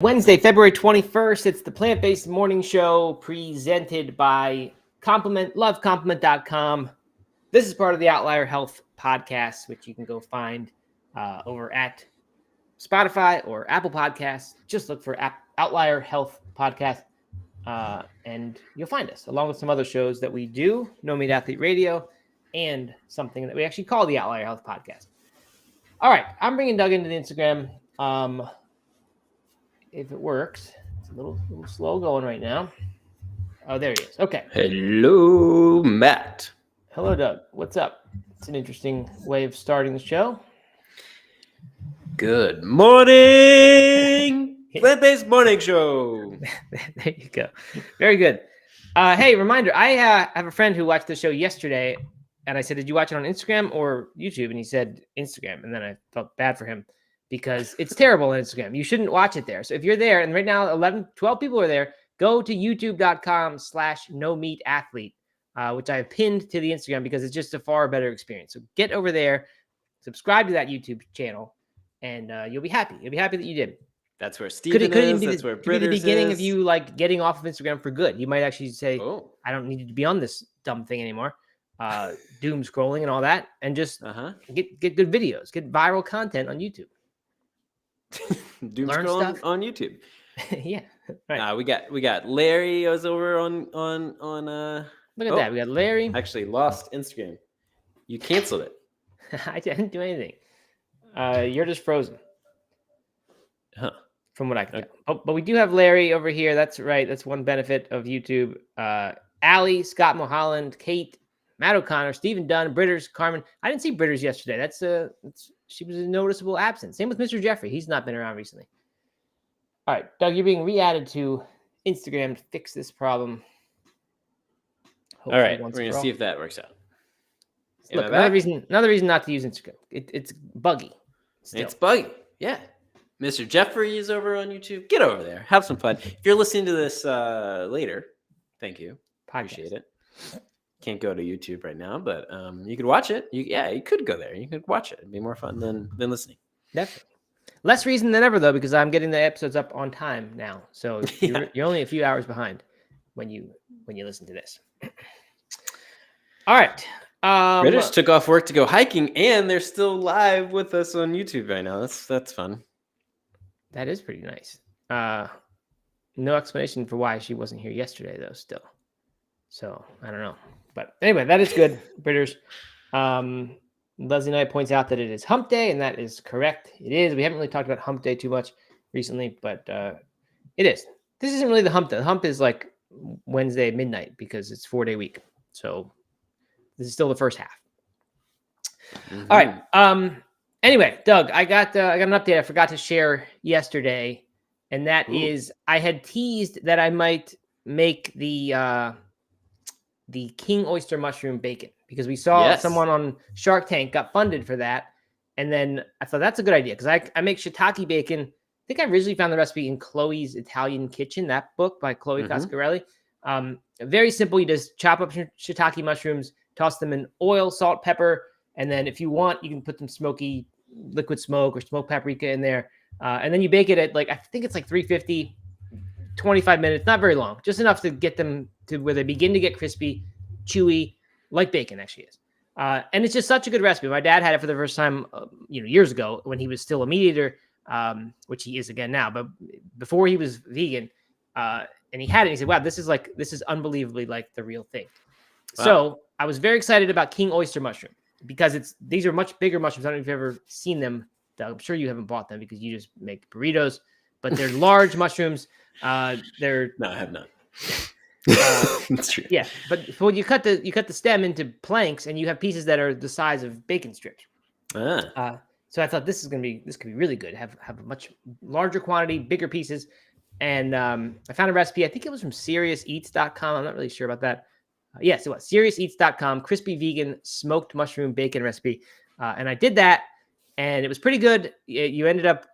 Wednesday, February 21st, it's the Plant-Based Morning Show presented by lovecompliment.com. This is part of the Outlier Health Podcast, which you can go find over at Spotify or Apple Podcasts. Just look for Outlier Health Podcast, and you'll find us, along with some other shows that we do, No Meat Athlete Radio, and something that we actually call the Outlier Health Podcast. All right, I'm bringing Doug into the Instagram. If it works. It's a little slow going right now. Oh, there he is. Okay. Hello, Matt. Hello, Doug. What's up? It's an interesting way of starting the show. Good morning. Plant-Based Morning Show. There you go. Very good. Hey, reminder, I have a friend who watched the show yesterday, and I said, did you watch it on Instagram or YouTube? And he said Instagram, and then I felt bad for him, because it's terrible on Instagram. You shouldn't watch it there. So if you're there, and right now 12 people are there, go to youtube.com/no-meat-athlete, which I have pinned to the Instagram because it's just a far better experience. So get over there, subscribe to that YouTube channel, and you'll be happy. You'll be happy that you did. That's where Steven is. That's where Britters be the beginning is. of you like getting off of Instagram for good. You might actually say, oh, I don't need to be on this dumb thing anymore. Doom scrolling and all that, and just get good videos, get viral content on YouTube. Doom scrolling on YouTube. Yeah, right. We got Larry was over on Look at that. We got Larry. Actually lost Instagram. You canceled it. I didn't do anything. You're just frozen. Huh. From what I can tell. Oh, but we do have Larry over here. That's right. That's one benefit of YouTube. Allie, Scott Mulholland, Kate, Matt O'Connor, Stephen Dunn, Britters, Carmen. I didn't see Britters yesterday. She was a noticeable absence. Same with Mr. Jeffrey. He's not been around recently. All right, Doug, you're being re-added to Instagram to fix this problem. Hopefully all right, we're going to see if that works out. Look, another reason not to use Instagram. It's buggy. Still. It's buggy, yeah. Mr. Jeffrey is over on YouTube. Get over there. Have some fun. If you're listening to this later, thank you. Appreciate it. Can't go to YouTube right now, but you could watch it. You could go there. You could watch it. It'd be more fun than listening. Definitely. Less reason than ever, though, because I'm getting the episodes up on time now. So you're only a few hours behind when you listen to this. All right. British took off work to go hiking, and they're still live with us on YouTube right now. That's fun. That is pretty nice. No explanation for why she wasn't here yesterday, though, still. So I don't know. But anyway, that is good, Britters. Leslie Knight points out that it is hump day, and that is correct. It is. We haven't really talked about hump day too much recently, but it is. This isn't really the hump day. The hump is like Wednesday midnight because it's 4-day week. So this is still the first half. Mm-hmm. All right. Anyway, Doug, I got an update I forgot to share yesterday, and that is I had teased that I might make the king oyster mushroom bacon because we saw someone on Shark Tank got funded for that. And then I thought that's a good idea because I make shiitake bacon. I think I originally found the recipe in Chloe's Italian Kitchen, that book by Chloe Coscarelli. Very simple. You just chop up shiitake mushrooms, toss them in oil, salt, pepper. And then if you want, you can put some smoky liquid smoke or smoked paprika in there. And then you bake it at I think it's 350, 25 minutes, not very long, just enough to get them to where they begin to get crispy, chewy, like bacon actually is. And it's just such a good recipe. My dad had it for the first time, years ago when he was still a meat eater, which he is again now, but before he was vegan, and he had it, he said, wow, this is unbelievably like the real thing. Wow. So I was very excited about king oyster mushroom because these are much bigger mushrooms. I don't know if you've ever seen them. I'm sure you haven't bought them because you just make burritos, but they're large mushrooms. No, I have not. That's true. Yeah, but when you cut the stem into planks, and you have pieces that are the size of bacon strips. So I thought this could be really good. Have a much larger quantity, bigger pieces, and I found a recipe. I think it was from SeriousEats.com. I'm not really sure about that. Yes, it was SeriousEats.com. Crispy vegan smoked mushroom bacon recipe, and I did that, and it was pretty good. You ended up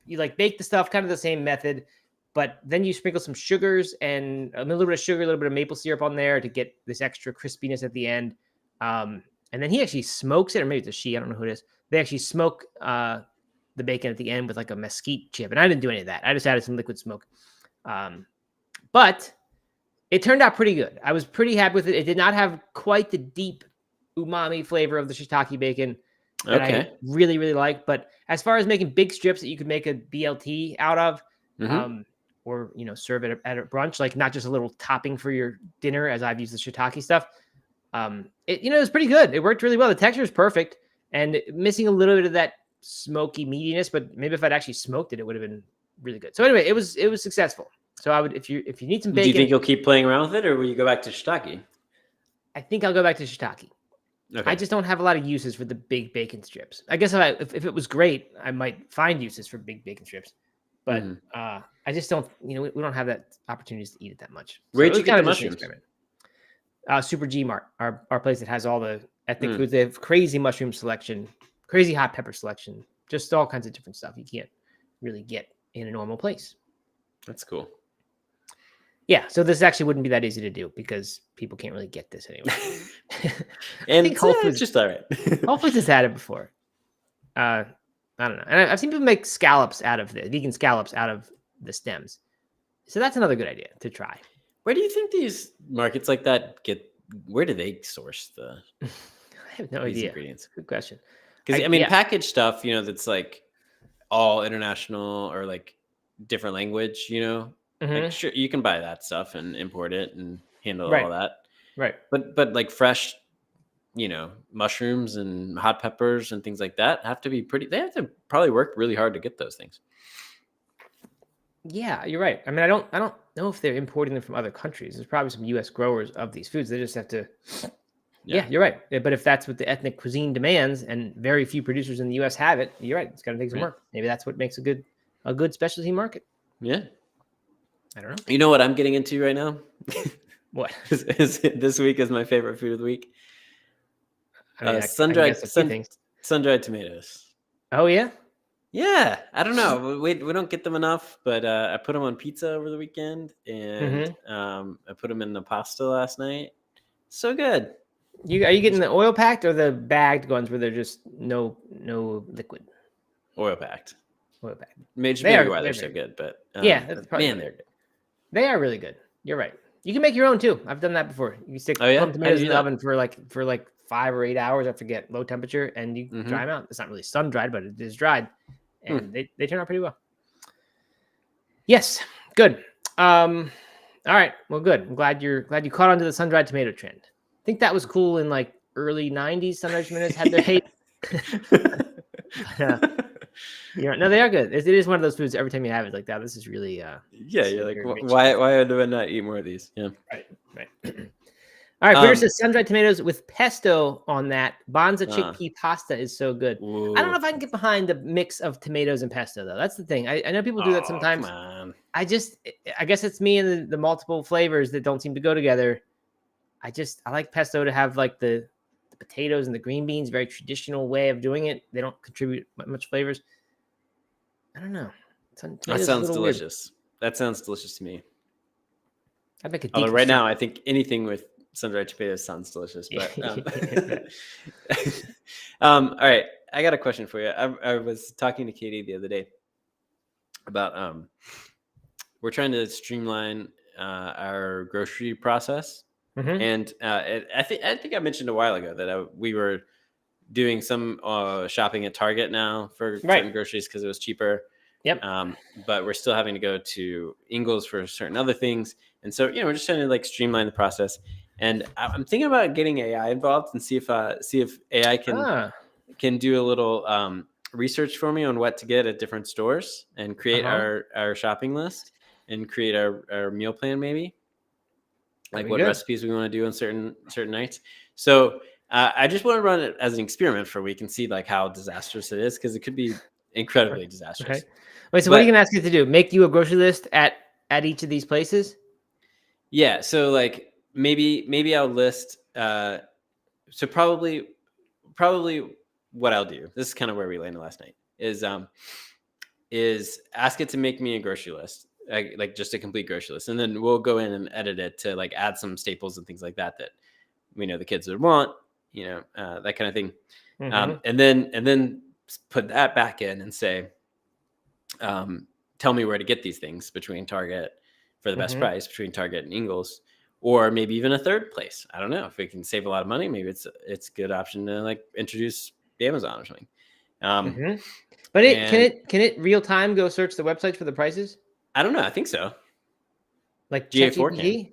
you bake the stuff kind of the same method. But then you sprinkle some sugars and a little bit of sugar, a little bit of maple syrup on there to get this extra crispiness at the end. And then he actually smokes it, or maybe it's a she, I don't know who it is. They actually smoke the bacon at the end with like a mesquite chip, and I didn't do any of that. I just added some liquid smoke. But it turned out pretty good. I was pretty happy with it. It did not have quite the deep umami flavor of the shiitake bacon that I really, really like. But as far as making big strips that you could make a BLT out of, or serve it at a brunch, like not just a little topping for your dinner, as I've used the shiitake stuff. It was pretty good. It worked really well. The texture is perfect, and missing a little bit of that smoky meatiness. But maybe if I'd actually smoked it, it would have been really good. So anyway, it was successful. So I would, if you need some bacon. Do you think you'll keep playing around with it, or will you go back to shiitake? I think I'll go back to shiitake. Okay. I just don't have a lot of uses for the big bacon strips. I guess if it was great, I might find uses for big bacon strips. But I just don't, we don't have that opportunities to eat it that much. So where'd you get the mushrooms? Super G Mart, our place that has all the ethnic foods. They have crazy mushroom selection, crazy hot pepper selection, just all kinds of different stuff you can't really get in a normal place. That's cool. Yeah, so this actually wouldn't be that easy to do because people can't really get this anyway. And it's just all right. Whole Foods has had it before. I don't know. And I've seen people make scallops out of vegan scallops out of the stems. So that's another good idea to try. Where do you think these markets like that where do they source I have no idea. Ingredients? Good question. Because packaged stuff, that's like all international or like different language, like, sure, you can buy that stuff and import it and handle all that. Right. But like fresh, mushrooms and hot peppers and things like that have to be they have to probably work really hard to get those things. Yeah, you're right. I mean, I don't know if they're importing them from other countries. There's probably some U.S. growers of these foods. They just have to. Yeah, you're right. But if that's what the ethnic cuisine demands, and very few producers in the U.S. have it, you're right. It's got to take some work. Maybe that's what makes a good specialty market. Yeah. I don't know. You know what I'm getting into right now? What? This week is my favorite food of the week. Sun-dried tomatoes. Oh yeah. Yeah, I don't know. We don't get them enough, but I put them on pizza over the weekend, and I put them in the pasta last night. So good. Are you getting the oil packed or the bagged ones where they're just no liquid? Oil packed. Maybe why they're so good, but yeah, that's probably they're good. They are really good. You're right. You can make your own too. I've done that before. You stick tomatoes in the oven for like 5 or 8 hours. I forget, low temperature, and you dry them out. It's not really sun dried, but it is dried, and they turn out pretty well. Yes, good. All right, well, good. I'm glad you caught on to the sun dried tomato trend. I think that was cool in like early '90s. Sun dried tomatoes had their hate. No, they are good. It is one of those foods. Every time you have it, like that, this is really you're like, why do I not eat more of these? Yeah, right. All right, Peter says sun-dried tomatoes with pesto on that. Banza chickpea pasta is so good. Ooh. I don't know if I can get behind the mix of tomatoes and pesto though. That's the thing. I know people do that sometimes. Come on. I guess it's me and the multiple flavors that don't seem to go together. I like pesto to have like the potatoes and the green beans, very traditional way of doing it. They don't contribute much flavors. I don't know. That sounds delicious. Weird. That sounds delicious to me. I'd make although right now, I think anything with sun-dried tomatoes sounds delicious. But all right, I got a question for you. I was talking to Katie the other day about we're trying to streamline our grocery process. And I think I mentioned a while ago that we were doing some shopping at Target now for certain groceries because it was cheaper. Yep. But we're still having to go to Ingles for certain other things, and so we're just trying to like streamline the process. And I'm thinking about getting AI involved and see if AI can do a little research for me on what to get at different stores and create our shopping list and create our meal plan maybe. Like what recipes we want to do on certain nights. So I just want to run it as an experiment for a week and see like how disastrous it is, because it could be incredibly disastrous. Okay. Wait, so what are you going to ask it to do? Make you a grocery list at each of these places? Yeah. So like maybe I'll list. So probably what I'll do. This is kind of where we landed last night. Is ask it to make me a grocery list. Like just a complete grocery list, and then we'll go in and edit it to like add some staples and things like that we know the kids would want, that kind of thing. And then put that back in and say, tell me where to get these things between Target for the best price, between Target and Ingles, or maybe even a third place. I don't know. If we can save a lot of money, maybe it's a good option to like introduce Amazon or something. But can it real time go search the websites for the prices? I don't know. I think so. Like GA4 can.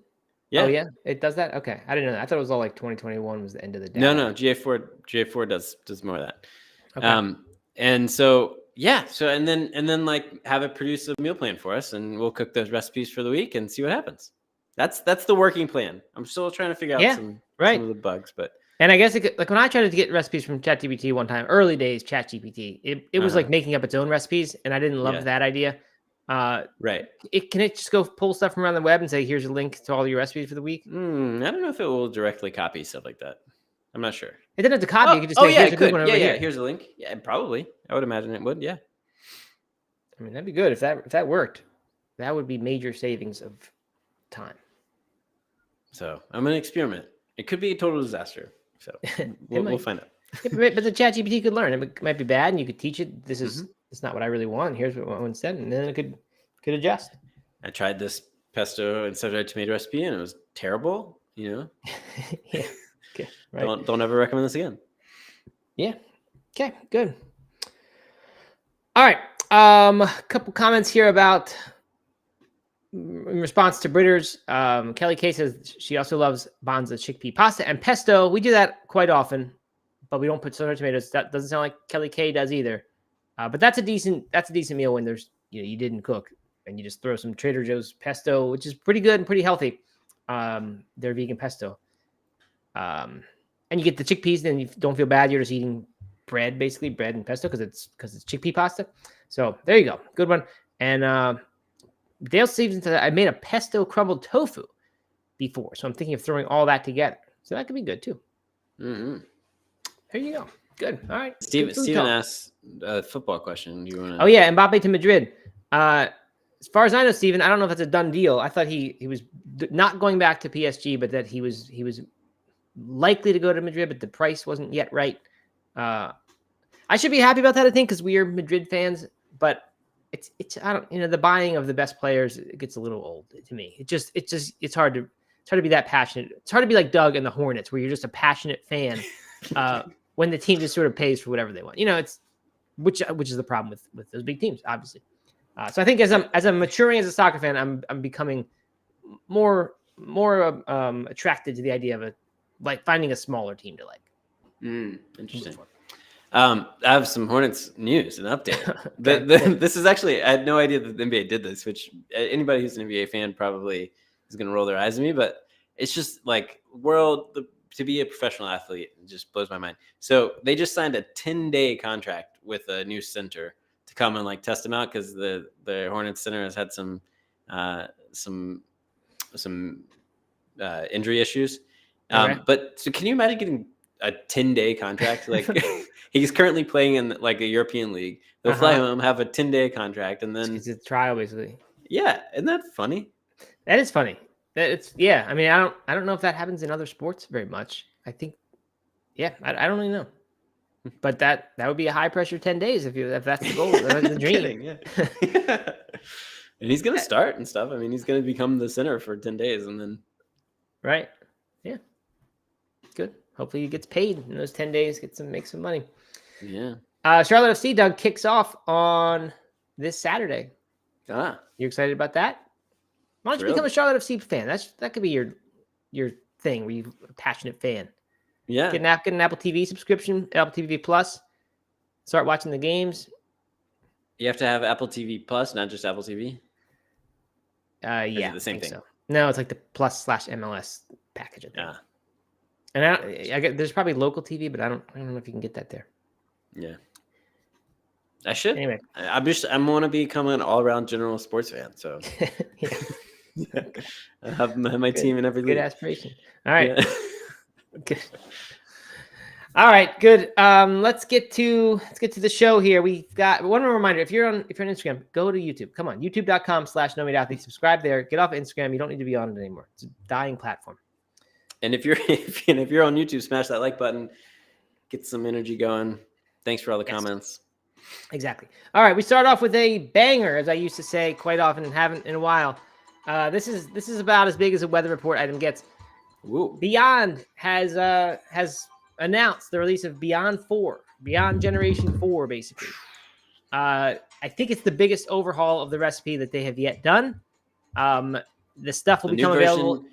Yeah. Oh yeah, it does that. Okay, I didn't know that. I thought it was all like 2021 was the end of the day. No. GA4 does more of that. Okay. And so yeah, and then like have it produce a meal plan for us, and we'll cook those recipes for the week and see what happens. That's the working plan. I'm still trying to figure out some of the bugs, but. And I guess like when I tried to get recipes from ChatGPT one time, early days ChatGPT, it was like making up its own recipes, and I didn't love that idea. Right. Can it just go pull stuff from around the web and say, here's a link to all your recipes for the week? I don't know if it will directly copy stuff like that. I'm not sure. It doesn't have to copy. You can just say, here's a good one over here. Here's a link. Yeah, probably. I would imagine it would. Yeah. I mean, that'd be good if that worked. That would be major savings of time. So I'm going to experiment. It could be a total disaster. So we'll find out. But the ChatGPT could learn. It might be bad, and you could teach it. This is it's not what I really want. Here's what I want instead, and then it could adjust. I tried this pesto and sun-dried tomato recipe, and it was terrible. Yeah. Okay. Right. Don't ever recommend this again. Yeah. Okay. Good. All right. A couple comments here about in response to Britters. Kelly K says she also loves Bonza chickpea pasta and pesto. We do that quite often, but we don't put sun-dried tomatoes. That doesn't sound like Kelly K does either. But that's a decent meal when there's you didn't cook and you just throw some Trader Joe's pesto, which is pretty good and pretty healthy. Their vegan pesto. And you get the chickpeas, then you don't feel bad. You're just eating bread, basically bread and pesto because it's chickpea pasta. So there you go, good one. And Dale Stevenson said I made a pesto crumbled tofu before, so I'm thinking of throwing all that together. So that could be good too. There you go. Good. All right. Steven asked a football question. Do you want to? Oh yeah, Mbappe to Madrid. As far as I know, Steven, I don't know if that's a done deal. I thought he was not going back to PSG, but that he was likely to go to Madrid, but the price wasn't yet right. I should be happy about that, I think, because we are Madrid fans. But it's I don't the buying of the best players, it gets a little old to me. It's hard to be that passionate. It's hard to be like Doug and the Hornets, where you're just a passionate fan when the team just sort of pays for whatever they want. It's which is the problem with those big teams, obviously. So I think as I'm maturing as a soccer fan, I'm becoming more attracted to the idea of finding a smaller team to like. Interesting. I have some Hornets news and update. This is actually, I had no idea that the NBA did this, which anybody who's an NBA fan probably is going to roll their eyes at me, but it's just like to be a professional athlete, it just blows my mind. So they just signed a 10-day contract with a new center to come and like test them out, because the Hornets center has had some injury issues. But so can you imagine getting a 10-day contract? Like he's currently playing in like a European league. They'll fly him, have a 10-day contract, and then it's a trial basically. Yeah, isn't that funny? That is funny. I mean, I don't know if that happens in other sports very much. I think, I don't really know. But that would be a high pressure 10 days if that's the goal, that's the dream. Kidding, yeah. And he's gonna start and stuff. I mean, he's gonna become the center for 10 days, and then right, yeah, good. Hopefully, he gets paid in those 10 days. Make some money. Yeah. Charlotte FC, Doug, kicks off on this Saturday. You excited about that? Why don't you become a Charlotte FC fan? That could be your thing, where you're a passionate fan. Yeah. Get an Apple TV subscription, Apple TV Plus. Start watching the games. You have to have Apple TV Plus, not just Apple TV. Yeah, the same thing. So. No, it's like the Plus/MLS package. I think. And there's probably local TV, but I don't know if you can get that there. Yeah. I should. Anyway, I'm want to become an all-around general sports fan. So I have my team in every league. Good aspiration. All right. Yeah. Good. All right. Good. Let's get to the show here. We've got one more reminder. If you're on Instagram, go to YouTube. Come on, youtube.com/NoMeatAthlete. Subscribe there. Get off Instagram. You don't need to be on it anymore. It's a dying platform. And if you're on YouTube, smash that like button. Get some energy going. Thanks for all the comments. Exactly. All right, we start off with a banger, as I used to say quite often and haven't in a while. This is about as big as a weather report item gets. Ooh. Beyond has announced the release of Beyond 4, Beyond Generation 4, basically. I think it's the biggest overhaul of the recipe that they have yet done. The stuff will The new become available. version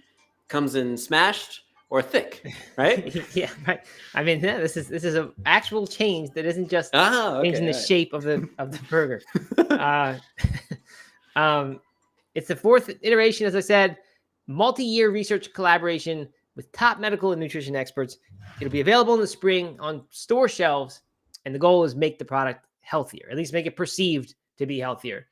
comes in smashed or thick, right? Yeah, right. I mean, yeah, this is an actual change that isn't just changing the Okay. shape of the burger. It's the fourth iteration, as I said, multi-year research collaboration with top medical and nutrition experts. It'll be available in the spring on store shelves, and the goal is make the product healthier, at least make it perceived to be healthier.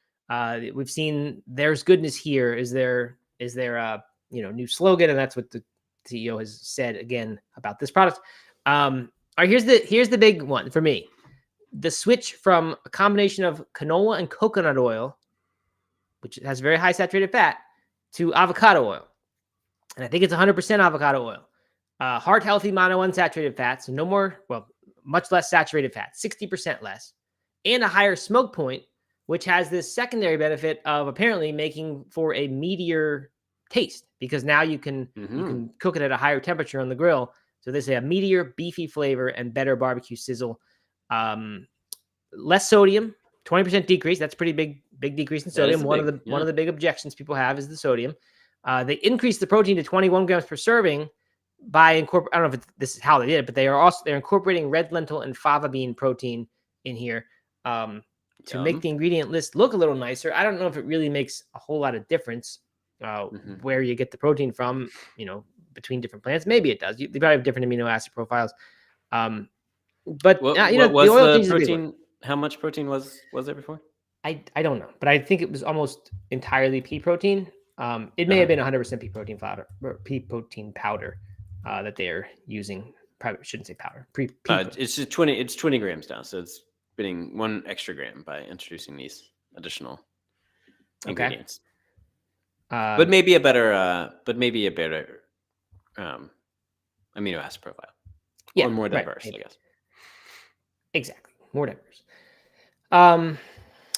We've seen "There's goodness here" is their new slogan, and that's what the CEO has said again about this product. All right, here's the big one for me: the switch from a combination of canola and coconut oil, which has very high saturated fat, to avocado oil. And I think it's 100% avocado oil. Heart healthy monounsaturated fat, so no more, much less saturated fat, 60% less, and a higher smoke point, which has this secondary benefit of apparently making for a meatier taste, because now you can cook it at a higher temperature on the grill. So they say a meatier, beefy flavor and better barbecue sizzle. Less sodium, 20% decrease. That's pretty big decrease in sodium. One of the big objections people have is the sodium. They increased the protein to 21 grams per serving by incorporating. I don't know if this is how they did it, but they're incorporating red lentil and fava bean protein in here to make the ingredient list look a little nicer. I don't know if it really makes a whole lot of difference where you get the protein from, between different plants. Maybe it does. They probably have different amino acid profiles. But what the oil change is a big one. How much protein was there before? I don't know, but I think it was almost entirely pea protein. It may have been 100% pea protein powder that they're using. Probably shouldn't say powder. It's just 20. It's 20 grams now, so it's getting 1 extra gram by introducing these additional ingredients. But maybe a better amino acid profile. Yeah, or more diverse, I guess. Exactly, more diverse.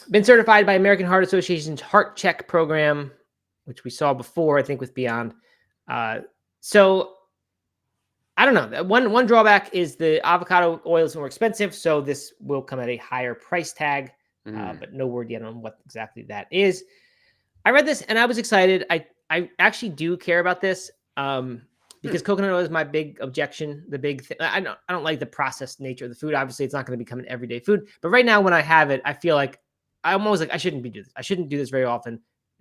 Been certified by American Heart Association's Heart Check program, which we saw before, I think, with Beyond. So I don't know. One drawback is the avocado oil is more expensive, so this will come at a higher price tag, but no word yet on what exactly that is. I read this and I was excited. I actually do care about this because coconut oil is my big objection. The big thing, I don't like the processed nature of the food. Obviously, it's not going to become an everyday food. But right now, when I have it, I feel like I'm always like I shouldn't do this. I shouldn't do this very often.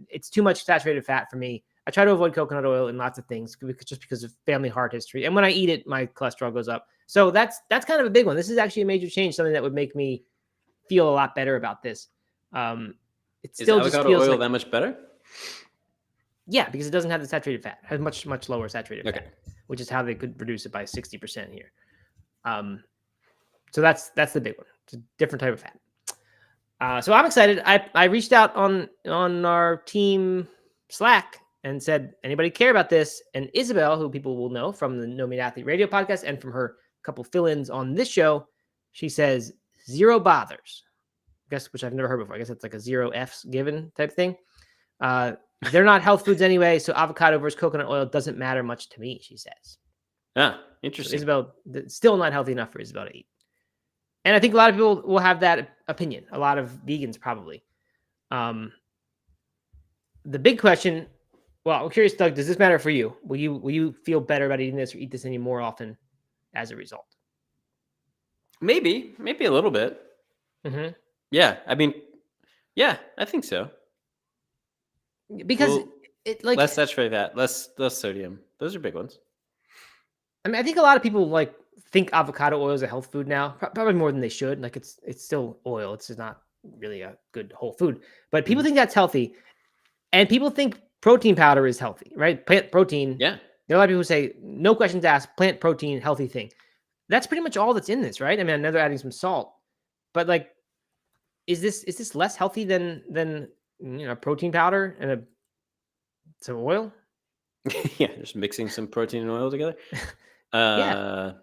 It's too much saturated fat for me. I try to avoid coconut oil in lots of things just because of family heart history. And when I eat it, my cholesterol goes up. So that's kind of a big one. This is actually a major change, something that would make me feel a lot better about this. It still is avocado oil that much better? Yeah, because it doesn't have the saturated fat. It has much lower saturated fat, which is how they could reduce it by 60% here. So that's the big one. It's a different type of fat. So I'm excited. I reached out on our team Slack and said, anybody care about this? And Isabel, who people will know from the No Meat Athlete radio podcast and from her couple fill-ins on this show, she says, 0 bothers. I guess, which I've never heard before. I guess it's like a 0 F's given type thing. They're not health foods anyway, so avocado versus coconut oil doesn't matter much to me, she says. Interesting. So Isabel, still not healthy enough for Isabel to eat. And I think a lot of people will have that opinion. A lot of vegans probably. The big question, well, I'm curious, Doug, does this matter for you? Will you feel better about eating this or eat this any more often as a result? Maybe a little bit. Mm-hmm. Yeah, I mean, yeah, I think so. Because it like less saturated fat, less sodium. Those are big ones. I mean, I think a lot of people think avocado oil is a health food now, probably more than they should. Like it's still oil. It's just not really a good whole food. But people think that's healthy, and people think protein powder is healthy, right? Plant protein. Yeah. There are a lot of people who say, no questions asked, plant protein, healthy thing. That's pretty much all that's in this, right? I mean, I know they're adding some salt, but like, is this less healthy than protein powder and some oil? Yeah, just mixing some protein and oil together. Yeah.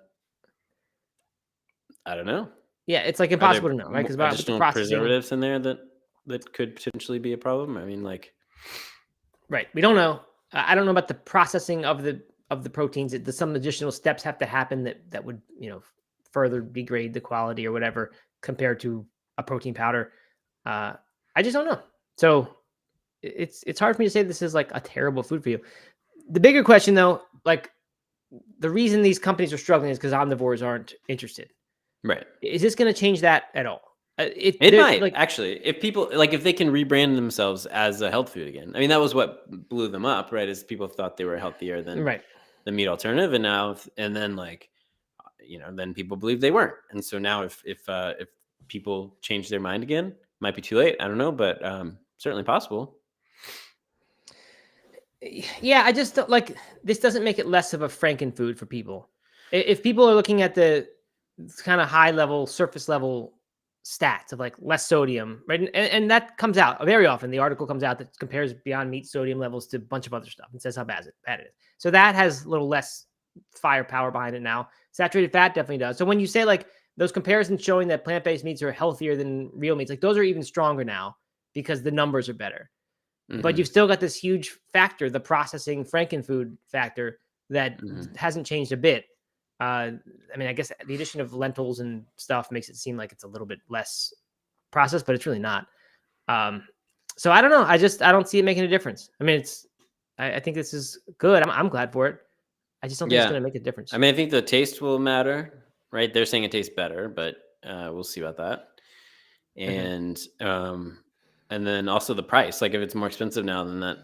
I don't know. Yeah, it's like impossible to know, right? Because with the additional processing, preservatives in there that could potentially be a problem. I mean, like, right? We don't know. I don't know about the processing of the proteins. Some additional steps have to happen that would further degrade the quality or whatever compared to a protein powder. I just don't know. So it's hard for me to say this is like a terrible food for you. The bigger question, though, like the reason these companies are struggling is because omnivores aren't interested. right. Is this going to change that at all? It might, like, actually, if people if they can rebrand themselves as a health food again. I mean, that was what blew them up, right? Is people thought they were healthier than right. the meat alternative, and now then then people believe they weren't, and so now if people change their mind again, might be too late. I don't know, but certainly possible. Yeah, I just don't like this. Doesn't make it less of a Franken food for people. If people are looking at the kind of high level, surface level stats of like less sodium, right? And that comes out very often. The article comes out that compares Beyond Meat sodium levels to a bunch of other stuff and says how bad it is. So that has a little less firepower behind it now. Saturated fat definitely does. So when you say like those comparisons showing that plant-based meats are healthier than real meats, like those are even stronger now because the numbers are better. But you've still got this huge factor, the processing Frankenfood factor that hasn't changed a bit. I mean, I guess the addition of lentils and stuff makes it seem like it's a little bit less processed, but it's really not. So I don't know. I don't see it making a difference. I mean, I think this is good. I'm glad for it. I just don't think it's going to make a difference. I mean, I think the taste will matter, right? They're saying it tastes better, but we'll see about that. And then also the price. Like if it's more expensive now, then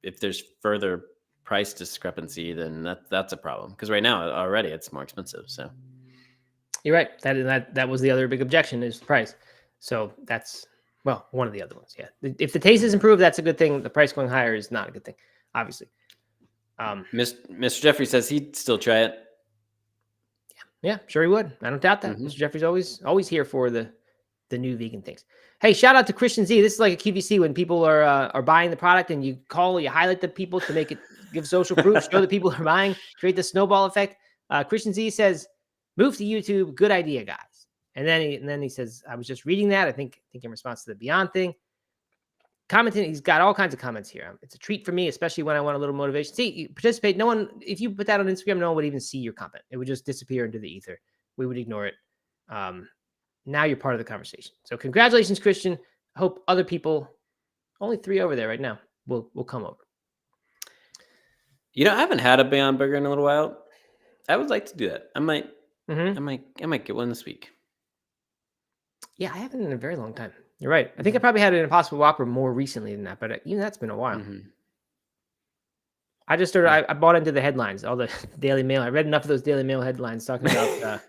if there's further price discrepancy, then that's a problem. Because right now already it's more expensive. So you're right. That was the other big objection is the price. So that's one of the other ones. Yeah. If the taste is improved, that's a good thing. The price going higher is not a good thing, obviously. Mr. Jeffrey says he'd still try it. Yeah, sure he would. I don't doubt that. Mr. Jeffrey's always here for the new vegan things. Hey, shout out to Christian Z. This is like a QVC when people are buying the product and you highlight the people to make it give social proof, show that people are buying, create the snowball effect. Christian Z says, "Move to YouTube. Good idea, guys." And then he says, "I was just reading that. I think in response to the Beyond thing." Commenting, he's got all kinds of comments here. It's a treat for me, especially when I want a little motivation. See, you participate. No one, if you put that on Instagram, no one would even see your comment. It would just disappear into the ether. We would ignore it. Now you're part of the conversation. So congratulations, Christian. I hope other people, only 3 over there right now, will come over. I haven't had a Beyond Burger in a little while. I would like to do that. I might get one this week. Yeah, I haven't in a very long time. You're right. I think I probably had an Impossible Whopper more recently than that, but even that's been a while. I just started. I bought into the headlines, all the Daily Mail. I read enough of those Daily Mail headlines talking about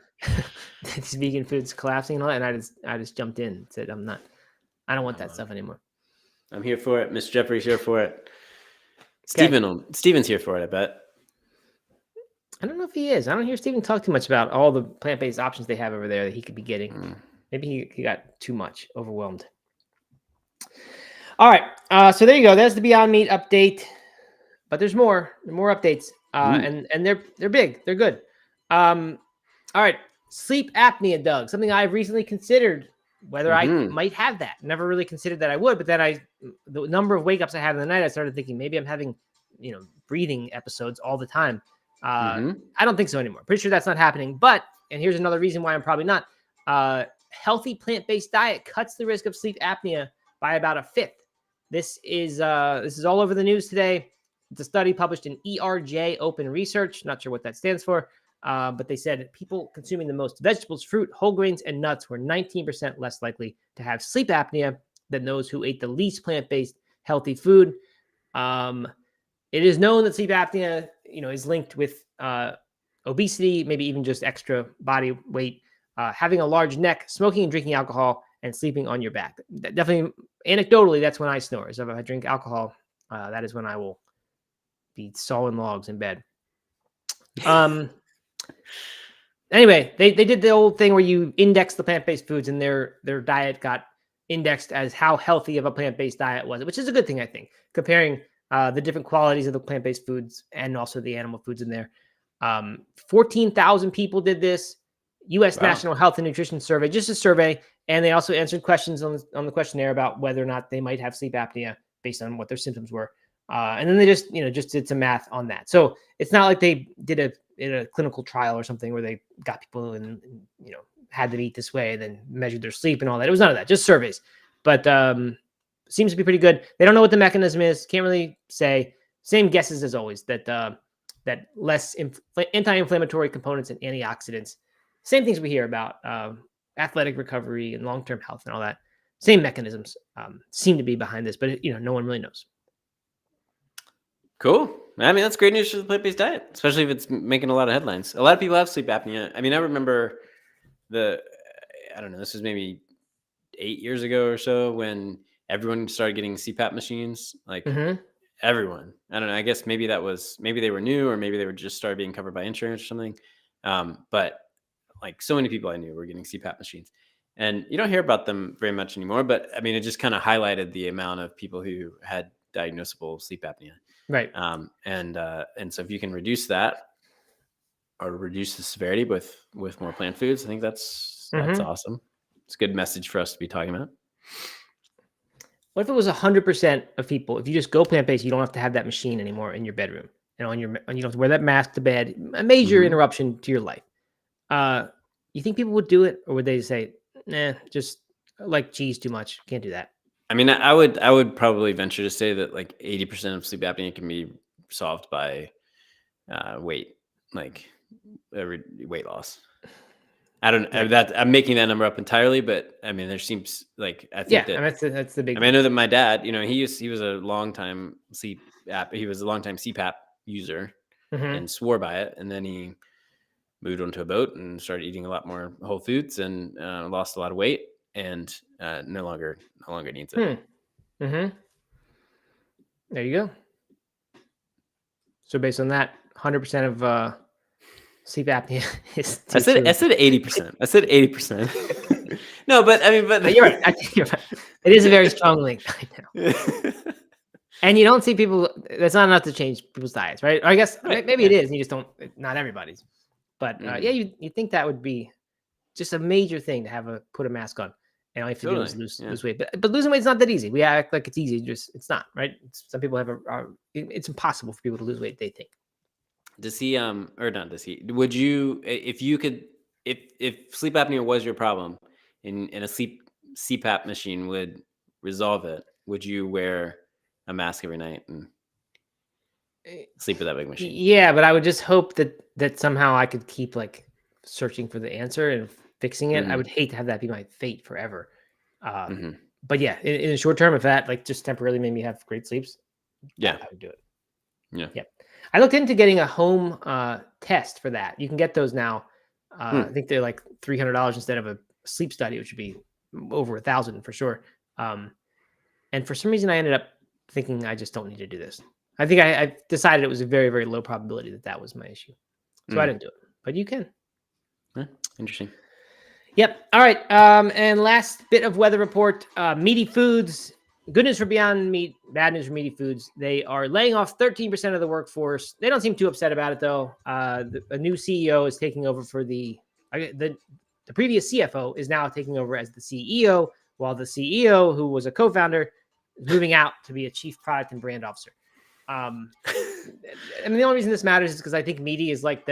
these vegan foods collapsing and all that, and I just jumped in and said, I don't want that stuff anymore. I'm here for it. Mr. Jeffrey's here for it. Steven's here for it, I bet. I don't know if he is. I don't hear Steven talk too much about all the plant-based options they have over there that he could be getting. Maybe he got too much, overwhelmed. All right. So there you go. There's the Beyond Meat update. But there's more updates. And they're big. They're good. All right. Sleep apnea, Doug. Something I've recently considered whether I might have that. Never really considered that I would, but then the number of wake ups I have in the night, I started thinking maybe I'm having, breathing episodes all the time. I don't think so anymore. Pretty sure that's not happening. But, and here's another reason why I'm probably not. Healthy plant-based diet cuts the risk of sleep apnea by about 1/5. This is all over the news today. It's a study published in ERJ Open Research. Not sure what that stands for, but they said people consuming the most vegetables, fruit, whole grains, and nuts were 19% less likely to have sleep apnea than those who ate the least plant-based healthy food. It is known that sleep apnea, is linked with obesity, maybe even just extra body weight, having a large neck, smoking and drinking alcohol, and sleeping on your back. Definitely, anecdotally, that's when I snore. So if I drink alcohol, that is when I will be sawing logs in bed. Anyway, they did the old thing where you index the plant-based foods, and their diet got indexed as how healthy of a plant-based diet was, which is a good thing, I think, comparing the different qualities of the plant-based foods and also the animal foods in there. 14,000 people did this. U.S. National Health and Nutrition Survey, just a survey, and they also answered questions on the questionnaire about whether or not they might have sleep apnea based on what their symptoms were. And then they just did some math on that. So it's not like they did a clinical trial or something where they got people and had them eat this way and then measured their sleep and all that. It was none of that, just surveys. But seems to be pretty good. They don't know what the mechanism is. Can't really say. Same guesses as always that less anti-inflammatory components and antioxidants. Same things we hear about athletic recovery and long-term health and all that. Same mechanisms seem to be behind this, but no one really knows. Cool. I mean, that's great news for the plant-based diet, especially if it's making a lot of headlines. A lot of people have sleep apnea. I mean, I remember I don't know, this was maybe 8 years ago or so when everyone started getting CPAP machines. Like everyone. I don't know. I guess maybe they were new, or maybe they were just started being covered by insurance or something. But like so many people I knew were getting CPAP machines, and you don't hear about them very much anymore. But I mean, it just kind of highlighted the amount of people who had diagnosable sleep apnea. Right. And so if you can reduce that or reduce the severity with more plant foods, I think that's awesome. It's a good message for us to be talking about. What if it was 100% of people? If you just go plant-based, you don't have to have that machine anymore in your bedroom, and you don't have to wear that mask to bed. A major interruption to your life. You think people would do it, or would they say, "Nah, just like cheese too much, can't do that"? I mean, I would probably venture to say that like 80% of sleep apnea can be solved by weight loss. I don't know I'm making that number up entirely, but I mean, there seems like I think that's the big. I mean, I know that my dad, he was a long time CPAP user and swore by it, and then he moved onto a boat and started eating a lot more whole foods and lost a lot of weight, and no longer needs it. There you go. So based on that, 100% of sleep apnea is. I said 80%. I said 80%. No, but I mean, you're right. I think you're right. It is a very strong link right now. And you don't see people. That's not enough to change people's diets, right? Or I guess maybe it is. And you just don't. Not everybody's. But you think that would be just a major thing to put a mask on, and all you have to do is lose weight. But losing weight is not that easy. We act like it's easy. It's not, right? Some people have it's impossible for people to lose weight, they think. Does he or not does he? Would you, if you could, if sleep apnea was your problem, and a CPAP machine would resolve it, would you wear a mask every night and sleep with that big machine? Yeah, but I would just hope that somehow I could keep like searching for the answer and fixing it. I would hate to have that be my fate forever. But yeah, in the short term, if that like just temporarily made me have great sleeps, I would do it. Yeah. I looked into getting a home test for that. You can get those now. I think they're like $300 instead of a sleep study, which would be over $1,000 for sure. And for some reason, I ended up thinking I just don't need to do this. I think I decided it was a very, very low probability that was my issue. So I didn't do it, but you can. Interesting. Yep. All right. And last bit of weather report, Meati Foods. Good news for Beyond Meat, bad news for Meati Foods. They are laying off 13% of the workforce. They don't seem too upset about it, though. A new CEO is taking over for the previous CFO is now taking over as the CEO, while the CEO, who was a co-founder, is moving out to be a chief product and brand officer. I mean, the only reason this matters is because I think Meati is like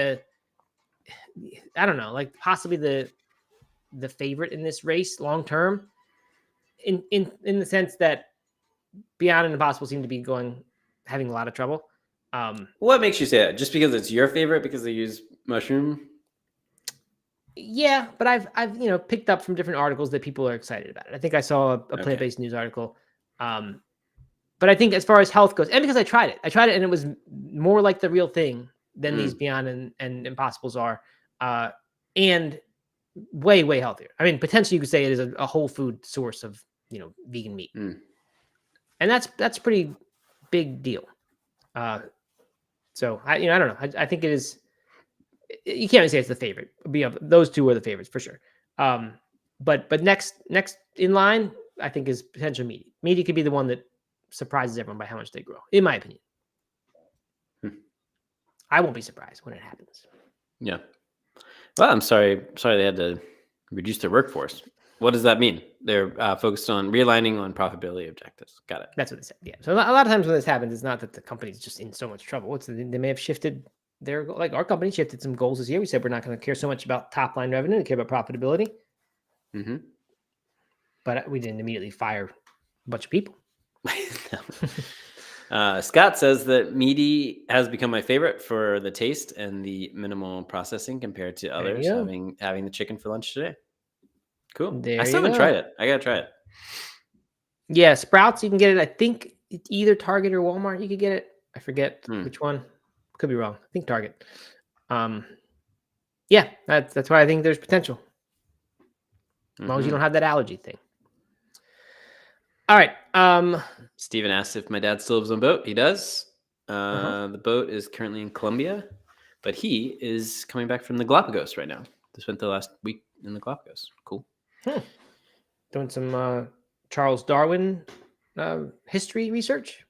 possibly the favorite in this race long term. In the sense that Beyond and Impossible seem to be having a lot of trouble. What makes you say that? Just because it's your favorite because they use mushroom? Yeah, but I've picked up from different articles that people are excited about it. I think I saw a plant-based news article. But I think as far as health goes, and because I tried it and it was more like the real thing than these Beyond and Impossibles are, and way, way healthier. I mean, potentially you could say it is a whole food source of vegan meat, and that's pretty big deal. So I don't know. I think it is. You can't even say it's the favorite. Those two are the favorites for sure. But next in line, I think is potential Meati. Meati could be the one that surprises everyone by how much they grow, in my opinion. I won't be surprised when it happens. Yeah. Well, I'm sorry they had to reduce their workforce. What does that mean? They're focused on realigning on profitability objectives. Got it. That's what they said. Yeah. So a lot of times when this happens, it's not that the company's just in so much trouble. It's they may have shifted like our company shifted some goals this year. We said we're not going to care so much about top line revenue, we care about profitability. Mm-hmm. But we didn't immediately fire a bunch of people. Scott says that Meati has become my favorite for the taste and the minimal processing compared to others having the chicken for lunch today. Cool. I still haven't tried it. I gotta try it. Yeah, Sprouts, you can get it. I think either Target or Walmart. You could get it. I forget which one. Could be wrong. I think Target. Yeah, that's why I think there's potential. As long as you don't have that allergy thing. All right. Steven asked if my dad still lives on a boat. He does. The boat is currently in Colombia, but he is coming back from the Galapagos right now. They spent the last week in the Galapagos. Cool. Doing some Charles Darwin history research.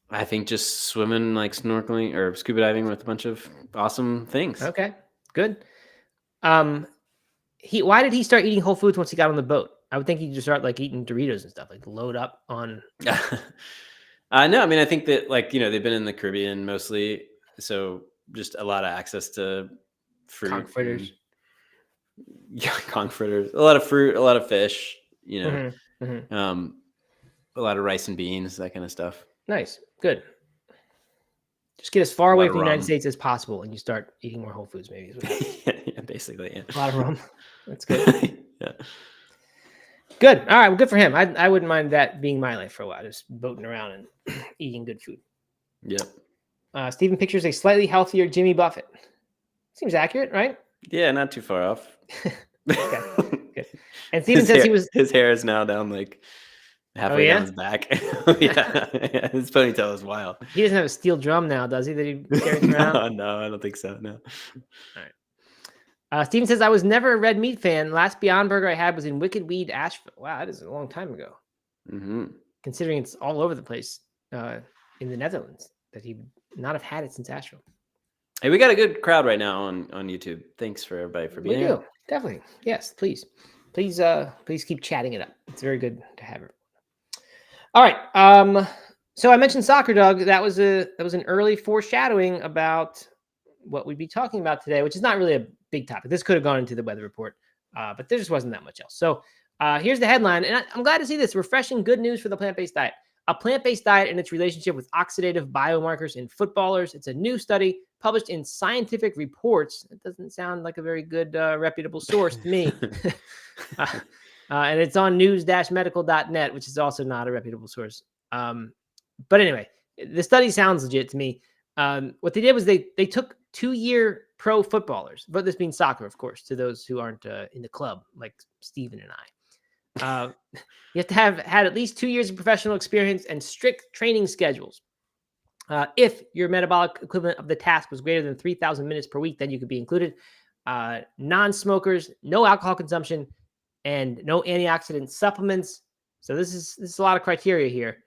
I think just swimming, like snorkeling or scuba diving with a bunch of awesome things. Okay, good. Why did he start eating whole foods once he got on the boat? I would think he'd just start like eating Doritos and stuff, like load up on. No, I mean, I think that they've been in the Caribbean mostly, so just a lot of access to fruit, conch fritters. Conch fritters, a lot of fruit, a lot of fish, a lot of rice and beans, that kind of stuff. Nice, good. Just get as far away from the United States as possible, and you start eating more whole foods. Maybe yeah, basically, yeah. A lot of rum. That's good. Yeah. Good. All right. Well, good for him. I wouldn't mind that being my life for a while, just boating around and eating good food. Yep. Stephen pictures a slightly healthier Jimmy Buffett. Seems accurate, right? Yeah, not too far off. Okay. Good. And Stephen says his hair is now down like halfway down his back. Yeah. His ponytail is wild. He doesn't have a steel drum now, does he? That he carries around? No, I don't think so. No. All right. Steven says, I was never a red meat fan. Last Beyond Burger I had was in Wicked Weed, Asheville. Wow, that is a long time ago. Considering it's all over the place in the Netherlands, that he would not have had it since Asheville. Hey, we got a good crowd right now on YouTube. Thanks for everybody for being here. Definitely. Yes, please keep chatting it up. It's very good to have it. All right. So I mentioned soccer, Doug. That was an early foreshadowing about what we'd be talking about today, which is not really a big topic. This could have gone into the weather report, but there just wasn't that much else. So here's the headline, and I'm glad to see this. Refreshing good news for the plant-based diet. A plant-based diet and its relationship with oxidative biomarkers in footballers. It's a new study published in Scientific Reports. It doesn't sound like a very good, reputable source to me. And it's on news-medical.net, which is also not a reputable source. But anyway, the study sounds legit to me. What they did was they took 2-year pro footballers, but this means soccer, of course, to those who aren't in the club, like Steven and I. You have to have had at least 2 years of professional experience and strict training schedules. If your metabolic equivalent of the task was greater than 3,000 minutes per week, then you could be included. Non-smokers, no alcohol consumption, and no antioxidant supplements. So this is a lot of criteria here.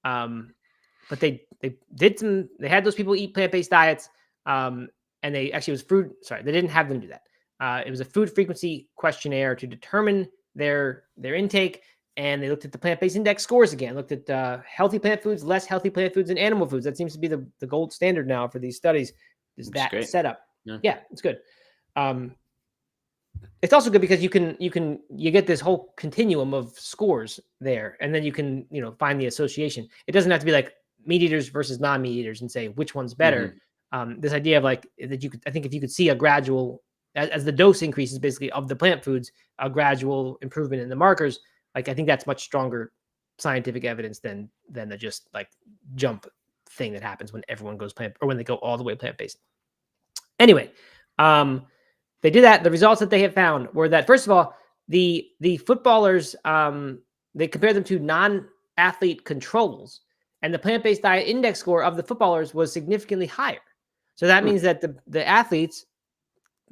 But they had those people eat plant-based diets. And they actually they didn't have them do that. It was a food frequency questionnaire to determine their intake. And they looked at the plant-based index scores again, looked at healthy plant foods, less healthy plant foods, and animal foods. That seems to be the gold standard now for these studies, is that setup. Yeah, it's good. It's also good because you get this whole continuum of scores there, and then you can find the association. It doesn't have to be like meat eaters versus non-meat eaters and say which one's better. This idea of like that I think if you could see a gradual, as the dose increases basically of the plant foods, a gradual improvement in the markers. Like, I think that's much stronger scientific evidence than the just like jump thing that happens when everyone goes plant, or when they go all the way plant-based. Anyway, they did that. The results that they have found were that, first of all, the footballers, they compared them to non-athlete controls, and the plant-based diet index score of the footballers was significantly higher. So that means that the athletes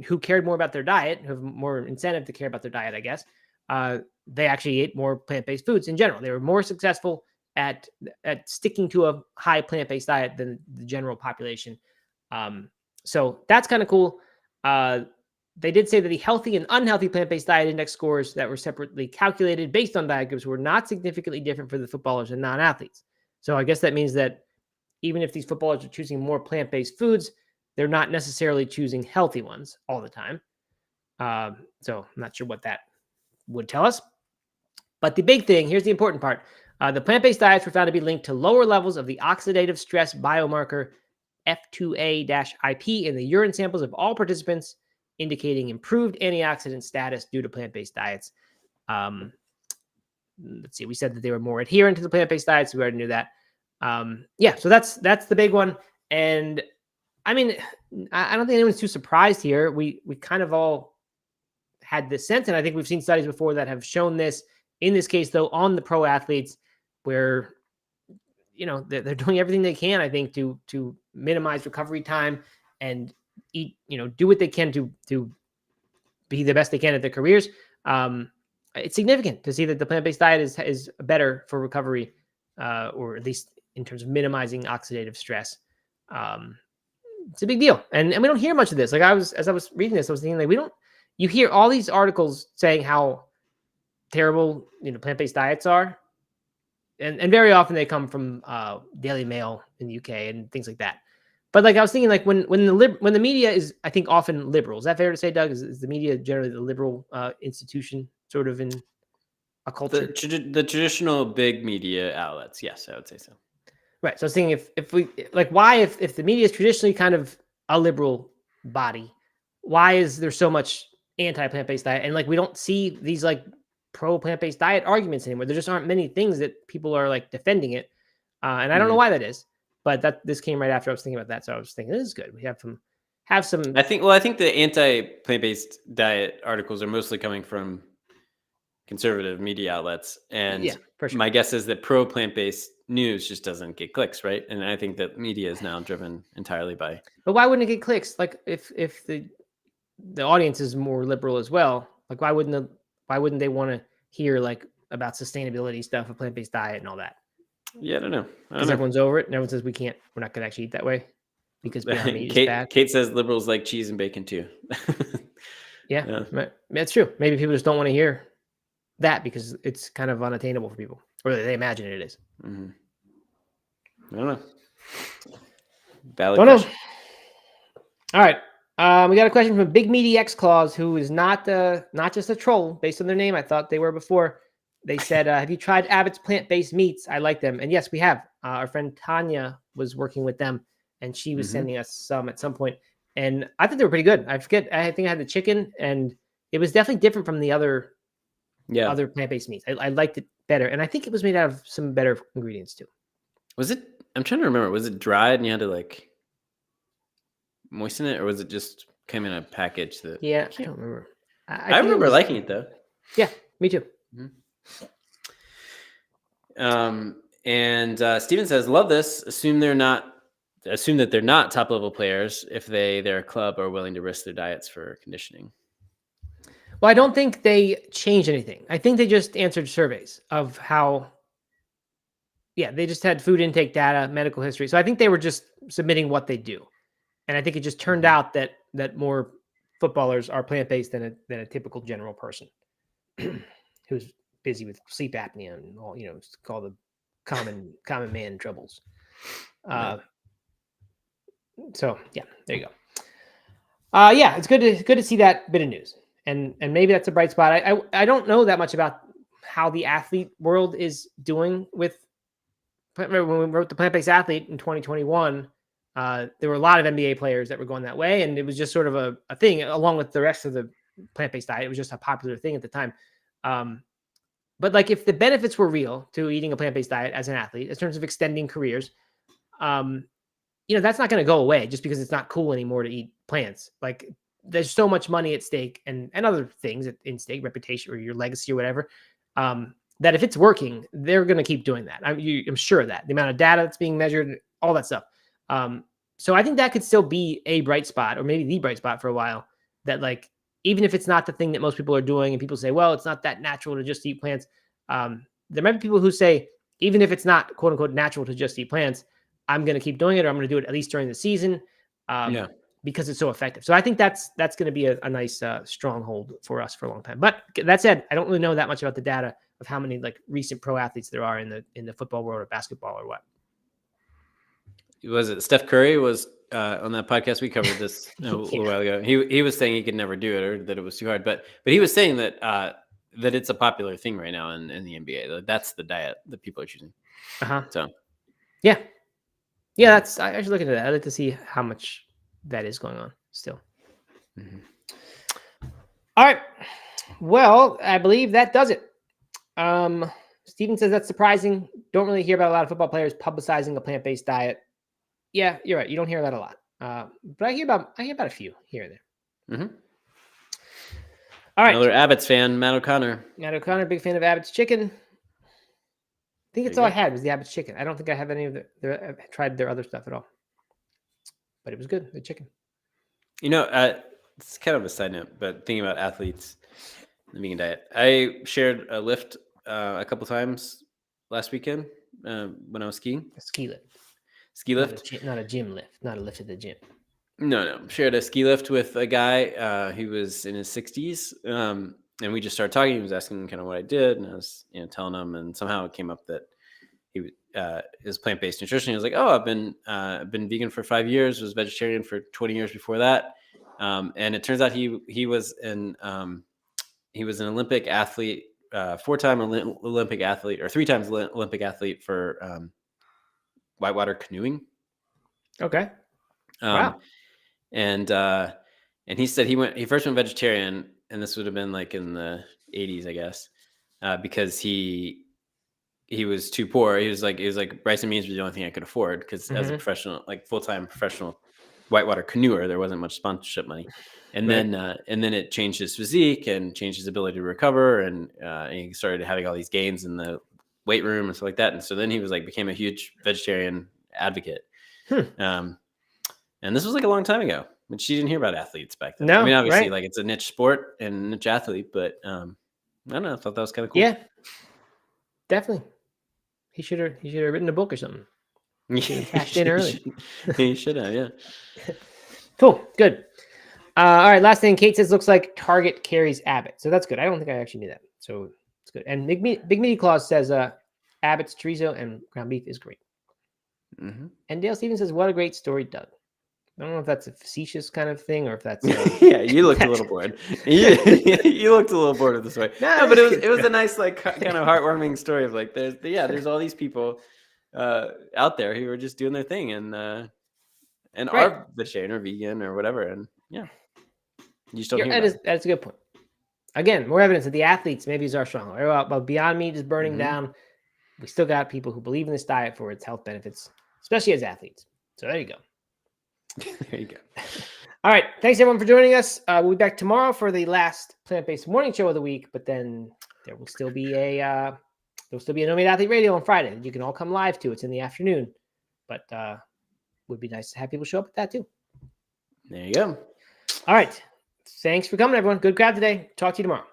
who cared more about their diet, who have more incentive to care about their diet, I guess, they actually ate more plant-based foods in general. They were more successful at sticking to a high plant-based diet than the general population. So that's kind of cool. they did say that the healthy and unhealthy plant-based diet index scores that were separately calculated based on diet groups were not significantly different for the footballers and non-athletes. So I guess that means that even if these footballers are choosing more plant-based foods, they're not necessarily choosing healthy ones all the time. So I'm not sure what that would tell us. But the big thing, here's the important part. The plant-based diets were found to be linked to lower levels of the oxidative stress biomarker F2A-IP in the urine samples of all participants, indicating improved antioxidant status due to plant-based diets. Let's see, we said that they were more adherent to the plant-based diets. So we already knew that. Yeah, so that's the big one. And I mean, I don't think anyone's too surprised here. We kind of all had this sense, and I think we've seen studies before that have shown this. In this case, though, on the pro athletes, where they're doing everything they can, I think, to minimize recovery time and eat, do what they can to be the best they can at their careers. It's significant to see that the plant-based diet is better for recovery, or at least in terms of minimizing oxidative stress. It's a big deal, and we don't hear much of this. Like as I was reading this, I was thinking, like, you hear all these articles saying how terrible plant-based diets are, and very often they come from Daily Mail in the UK and things like that. But like I was thinking, like when the media is, I think, often liberal. Is that fair to say, Doug? Is the media generally the liberal institution, sort of, in a culture? The traditional big media outlets, yes, I would say so. Right. So I was thinking, if we why if the media is traditionally kind of a liberal body, why is there so much anti-plant-based diet? And like we don't see these like pro plant-based diet arguments anymore. There just aren't many things that people are like defending it, and I don't know why that is. But this came right after I was thinking about that, so I was thinking this is good. We have some. I think the anti-plant-based diet articles are mostly coming from conservative media outlets, and yeah, for sure. My guess is that pro plant-based news just doesn't get clicks, right? And I think that media is now driven entirely by. But why wouldn't it get clicks? Like if the audience is more liberal as well, like why wouldn't they want to hear like about sustainability stuff, a plant-based diet, and all that? Yeah, I don't know. Because everyone's over it, and everyone says we're not going to actually eat that way because Beyond Meat is bad. Kate says liberals like cheese and bacon too. Yeah, that's true. Maybe people just don't want to hear that because it's kind of unattainable for people, or they imagine it is. Mm-hmm. I don't know. Valid question. All right. We got a question from Big Meaty X Claus, who is not just a troll based on their name. I thought they were before. They said, have you tried Abbott's plant-based meats? I like them. And yes, we have. Our friend Tanya was working with them, and she was sending us some at some point. And I thought they were pretty good. I think I had the chicken, and it was definitely different from the other plant-based meats. I liked it better. And I think it was made out of some better ingredients too. Was it? I'm trying to remember. Was it dried and you had to like moisten it, or was it just came in a package that? Yeah, I don't remember. I remember liking it though. Yeah, me too. And Steven says, "Love this. Assume that they're not top level players if their club are willing to risk their diets for conditioning." Well, I don't think they changed anything. I think they just answered surveys of how. Yeah, they just had food intake data, medical history. So I think they were just submitting what they do, and I think it just turned out that more footballers are plant-based than a typical general person who's busy with sleep apnea and all, it's called the common man troubles. So yeah, there you go. Yeah, it's good to see that bit of news, and maybe that's a bright spot. I don't know that much about how the athlete world is doing with. When we wrote The Plant-Based Athlete in 2021, there were a lot of NBA players that were going that way, and it was just sort of a thing along with the rest of the plant-based diet. It was just a popular thing at the time. But like if the benefits were real to eating a plant-based diet as an athlete in terms of extending careers, that's not going to go away just because it's not cool anymore to eat plants. Like there's so much money at stake and other things in stake, reputation or your legacy or whatever. That if it's working, they're going to keep doing that. I'm sure of that. The amount of data that's being measured, all that stuff. So I think that could still be a bright spot, or maybe the bright spot for a while. That like, even if it's not the thing that most people are doing, and people say, well, it's not that natural to just eat plants. There might be people who say, even if it's not quote unquote natural to just eat plants, I'm going to keep doing it, or I'm going to do it at least during the season. because it's so effective. So I think that's going to be a nice stronghold for us for a long time. But that said, I don't really know that much about the data of how many like recent pro athletes there are in the football world or basketball or what. Was it Steph Curry was on that podcast we covered this a little while ago? He was saying he could never do it or that it was too hard, but he was saying that that it's a popular thing right now in the NBA. That's the diet that people are choosing. So yeah, that's I should look into that. I'd like to see how much that is going on still. All right, well, I believe that does it. Steven says that's surprising. Don't really hear about a lot of football players publicizing a plant-based diet. Yeah, you're right. You don't hear that a lot. But I hear about a few here and there. All right. Another Abbott's fan, Matt O'Connor. Matt O'Connor, big fan of Abbott's chicken. I think that's all I had was the Abbott's chicken. I don't think I have any of tried their other stuff at all. But it was good, the chicken. You know, it's kind of a side note, but thinking about athletes, the vegan diet. I shared a lift a couple times last weekend when I was skiing. A ski lift. Ski lift? Not a gym lift. Not a lift at the gym. No. Shared a ski lift with a guy. He was in his 60s. And we just started talking. He was asking kind of what I did. And I was telling him. And somehow it came up that he is plant-based nutrition. He was like, oh, I've been vegan for 5 years. Was vegetarian for 20 years before that. And it turns out he was an Olympic athlete, 4-time Olympic athlete, or 3 times Olympic athlete for whitewater canoeing. Okay. Wow. And he said he first went vegetarian, and this would have been like in the 80s, I guess, because he was too poor. He was like rice and beans was the only thing I could afford because as a professional, like full-time professional whitewater canoeer, there wasn't much sponsorship money. And then it changed his physique and changed his ability to recover, and he started having all these gains in the weight room and stuff like that. And so then he was became a huge vegetarian advococate. And this was like a long time ago, but she didn't hear about athletes back then. No, I mean, obviously it's a niche sport and a niche athlete, but I don't know. I thought that was kind of cool. Yeah, definitely. He should have written a book or something. He should have cashed in early. He should have, yeah. Cool, good. All right, last thing. Kate says, looks like Target carries Abbott. So that's good. I don't think I actually knew that. So it's good. And Big Meaty Claus says Abbott's chorizo and ground beef is great. And Dale Stevens says, what a great story, Doug. I don't know if that's a facetious kind of thing or if that's... yeah, you looked a little bored. You looked a little bored of the story. No, but it was a nice, kind of heartwarming story of there's all these people out there who are just doing their thing and are vegetarian or vegan or whatever. And yeah, you still hear that's a good point. Again, more evidence that the athletes maybe is our stronghold. Well, Beyond Meat is burning down. We still got people who believe in this diet for its health benefits, especially as athletes. So there you go. There you go. All right. Thanks everyone for joining us. We'll be back tomorrow for the last plant-based morning show of the week, but then there will still be a No Meat Athlete Radio on Friday that you can all come live to. It's in the afternoon, but would be nice to have people show up at that too. There you go. All right. Thanks for coming, everyone. Good crowd today. Talk to you tomorrow.